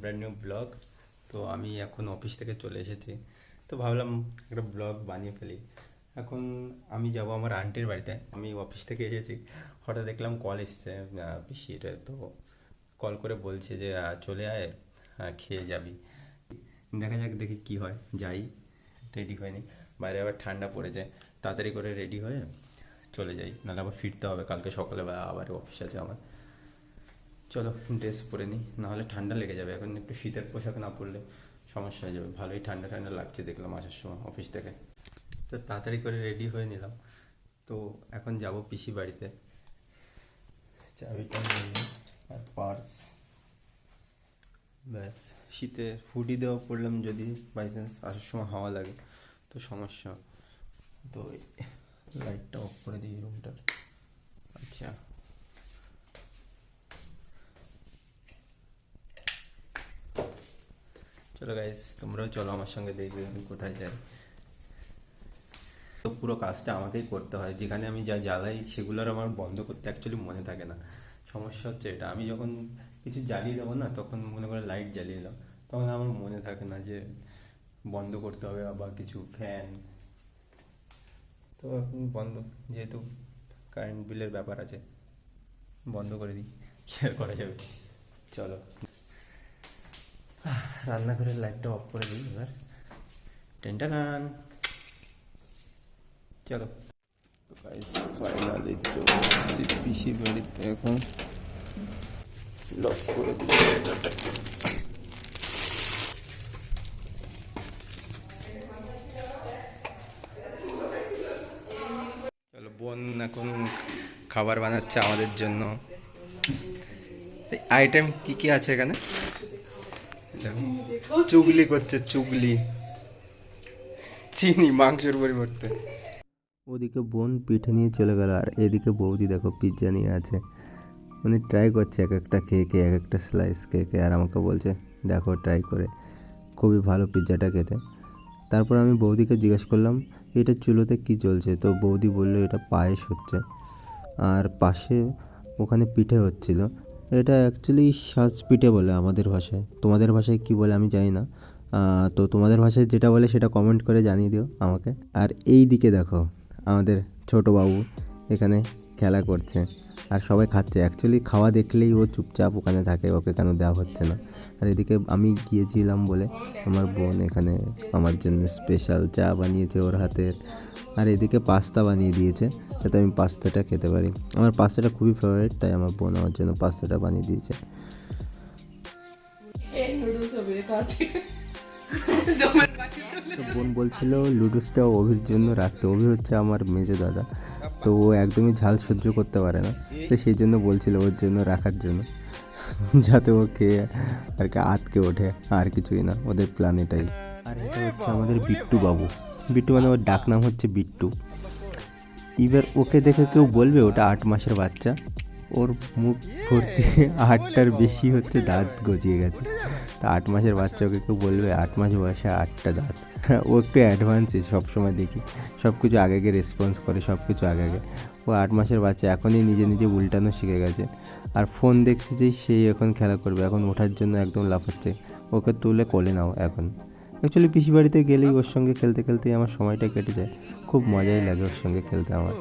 Brand new blog. তো আমি এখন অফিস থেকে চলে এসেছি, তো ভাবলাম একটা ব্লগ বানিয়ে ফেলি। এখন আমি যাব আমার আন্টির বাড়িতে। আমি অফিস থেকে এসেছি, হঠাৎ দেখলাম কল এসছে পিসির। তো কল করে বলছে যে চলে আয়, খেয়ে যাবি। দেখা যাক, দেখি কি হয়। যাই, রেডি হয়নি, বাইরে আবার ঠান্ডা পড়েছে। তাড়াতাড়ি করে রেডি হয়ে চলে যাই, নাহলে আবার ফিরতে হবে কালকে সকালবেলা, আবার অফিস আছে আমার। চলো ড্রেস পরে নিই, নাহলে ঠান্ডা লেগে যাবে। এখন একটু শীতের পোশাক না পরলে সমস্যা হয়ে যাবে। ভালোই ঠান্ডা ঠান্ডা লাগছে দেখলাম আসার সময় অফিস থেকে। তো তাড়াতাড়ি করে রেডি হয়ে নিলাম। তো এখন যাব পিসি বাড়িতে। চাবিটা নিয়ে নিই আর পার্স। ব্যাস, শীতে হুডি দেওয়া পড়লাম, যদি বাই চান্স আসার সময় হাওয়া লাগে তো সমস্যা। তো লাইটটা অফ করে দিই রুমটার। আচ্ছা, চলো গাইস, তোমরাও চলো আমার সঙ্গে, দেখবে আমি কোথায় যাই। তো পুরো কাজটা আমাকেই করতে হয়, যেখানে আমি যা জ্বালাই সেগুলোর আমার বন্ধ করতে অ্যাকচুয়ালি মনে থাকে না। সমস্যা হচ্ছে এটা, আমি যখন কিছু জ্বালিয়ে দেবো না, তখন মনে করে লাইট জ্বালিয়ে দাও, তখন আমার মনে থাকে না যে বন্ধ করতে হবে বা কিছু ফ্যান। তো এখন বন্ধ, যেহেতু কারেন্ট বিলের ব্যাপার আছে, বন্ধ করে দিই, কি আর করা যাবে। চলো রান্নাঘরের লাইটটা অফ করে দিই এবার। টেনটা গান, চলো। তো গাইস ফাইনালি চলে এসেছি পিসি বাড়িতে। এখন লক করে দিই দরজাটা। চলো, বোন এখন খাবার বানাচ্ছে আমাদের জন্য। আইটেম কি কি আছে এখানে? চুগলি করছে, চুগলি। চিনি মাংসের পরিবর্তে। ওদিকে বোন পিঠে নিয়ে চলে গেল, আর এদিকে বৌদি দেখো পিৎজা নিয়ে আছে। মানে ট্রাই করছে এক একটা খেয়ে খেয়ে, এক একটা স্লাইস খেয়ে খেয়ে, আর আমাকে বলছে দেখো ট্রাই করে, খুবই ভালো পিৎজাটা খেতে। তারপর আমি বৌদিকে জিজ্ঞেস করলাম এটা চুলোতে কি চলছে, তো বৌদি বললো এটা পায়েস হচ্ছে, আর পাশে ওখানে পিঠে হচ্ছিল। এটা অ্যাকচুয়ালি সাজ পিঠে বলে আমাদের ভাষায়, তোমাদের ভাষায় কি বলে আমি জানি না। তো তোমাদের ভাষায় যেটা বলে সেটা কমেন্ট করে জানিয়ে দিও আমাকে। আর এই দিকে দেখো আমাদের ছোট বাবু এখানে খেলা করছে, আর সবাই খাচ্ছে। অ্যাকচুয়ালি খাওয়া দেখলেই ও চুপচাপ ওখানে থাকে, ওকে কেন দেওয়া হচ্ছে না। আর এদিকে আমি গিয়েছিলাম বলে আমার বোন এখানে আমার জন্য স্পেশাল চা বানিয়েছে ওর হাতের, আর এদিকে পাস্তা বানিয়ে দিয়েছে যাতে আমি পাস্তাটা খেতে পারি। আমার পাস্তাটা খুবই ফেভারিট, তাই আমার বোন আমার জন্য পাস্তাটা বানিয়ে দিয়েছে। তো বোন বলছিল লুডুসটা অভির জন্য রাখতে। অভি হচ্ছে আমার মেজো দাদা, তো ও একদমই ঝাল সহ্য করতে পারে না, তো সেই জন্য বলছিল ওর জন্য রাখার জন্য, যাতে ও খেয়ে আর কি আতকে ওঠে, আর কিছুই না, ওদের প্ল্যান এটাই। আর এটা হচ্ছে আমাদের বিট্টু বাবু। বিট্টু মানে ওর ডাক নাম হচ্ছে বিট্টু। এবার ওকে দেখে কেউ বলবে ওটা 8 মাসের বাচ্চা। ওর মুখ ভর্তি 8টার বেশি হচ্ছে দাঁত গজিয়ে গেছে। তা 8 মাসের বাচ্চা, ওকে কেউ বলবে 8 মাস বয়সে 8টা দাঁত। ও একটু অ্যাডভান্সে, সবসময় দেখি সব কিছু আগে আগে রেসপন্স করে, সব কিছু আগে আগে। ও 8 মাসের বাচ্চা, এখনই নিজে নিজে উল্টানো শিখে গেছে। আর ফোন দেখছে যেই সেই এখন খেলা করবে, এখন ওঠার জন্য একদম লাফাচ্ছে। ওকে তুলে কোলে নাও এখন। অ্যাকচুয়ালি পিসি বাড়িতে গেলেই ওর সঙ্গে খেলতে খেলতেই আমার সময়টা কেটে যায়, খুব মজাই লাগে ওর সঙ্গে খেলতে আমার।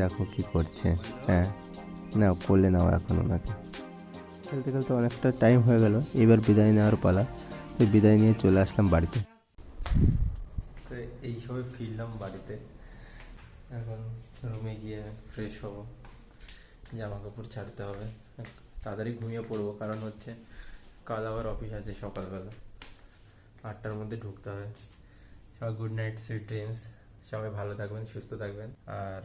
দেখো কি করছে, হ্যাঁ নাও কোলে নাও এখন ওনাকে। খেলতে খেলতে অনেকটা টাইম হয়ে গেল, এবার বিদায় নেওয়ার পালা। তো বিদায় নিয়ে চলে আসলাম বাড়িতে। তো এইসবে ফিরলাম বাড়িতে, এখন রুমে গিয়ে ফ্রেশ হবো, জামা কাপড় ছাড়তে হবে, তাড়াতাড়ি ঘুমিয়ে পড়বো, কারণ হচ্ছে কাল আবার অফিস আছে সকালবেলা, 8টার মধ্যে ঢুকতে হবে। সবাই গুড নাইট, সুইট ড্রিমস। সবাই ভালো থাকবেন, সুস্থ থাকবেন, আর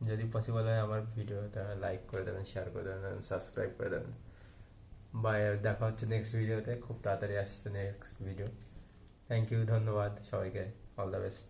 যদি পসিবল হয় আমার ভিডিও তাহলে লাইক করে দেবেন, শেয়ার করে দেবেন, সাবস্ক্রাইব করে দেবেন। বাই, দেখা হচ্ছে নেক্সট ভিডিওতে, খুব তাড়াতাড়ি আসছে নেক্সট ভিডিও। থ্যাংক ইউ, ধন্যবাদ সবাইকে, অল দ্য বেস্ট।